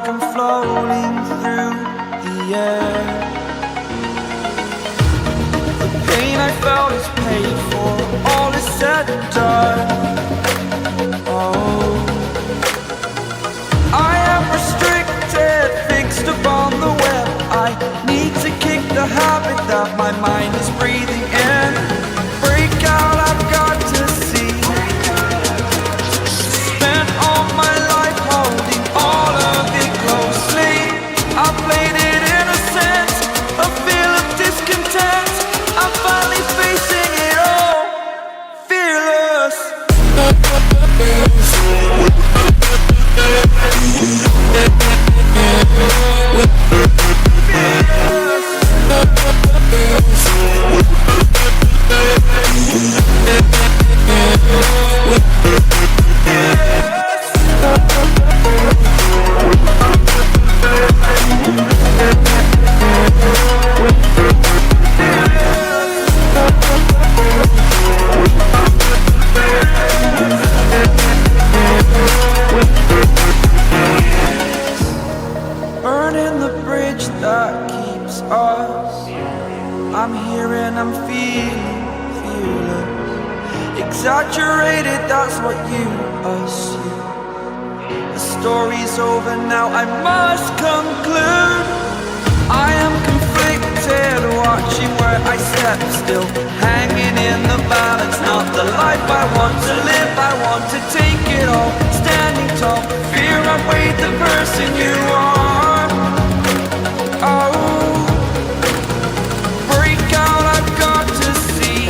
like I'm floating through the air. The pain I felt is paid for, all is said and done. Oh, I am restricted, fixed upon the web. I need to kick the habit that my mind is breathing in. Break out, I've got to see. Spent all my life holding all of it closely. I played it innocent, a feel of discontent. I'm finally facing it all, fearless. Burning the bridge that keeps us. I'm here and I'm feeling fearless. Exaggerated, that's what you assume. The story's over now, I must conclude. I am conflicted, watching where I step still, hanging in the balance. Not the life I want to live, I want to take it all. Standing tall, fear outweighed the person you are. Oh, break out, I've got to see.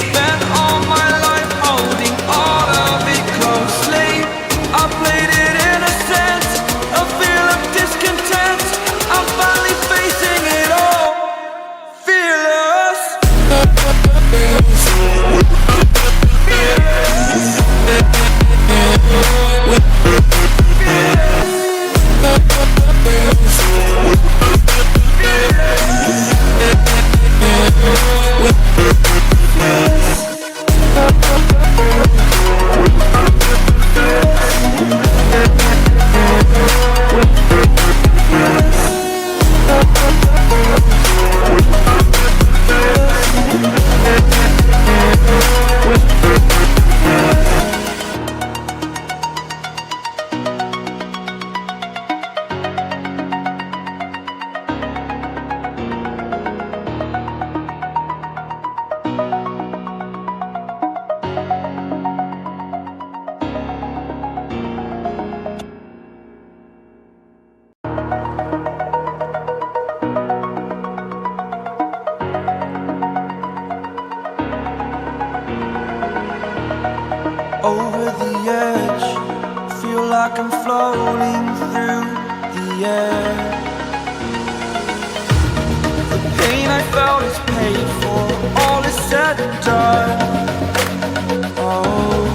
Spent all my life holding all of it closely. I played it innocent, a feel of discontent. I'm finally facing it all, fearless. Over the edge, feel like I'm floating through the air. The pain I felt is paid for, all is said and done. Oh,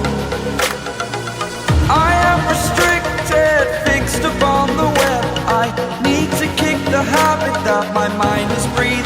I am restricted, fixed upon the web. I need to kick the habit that my mind is breathing.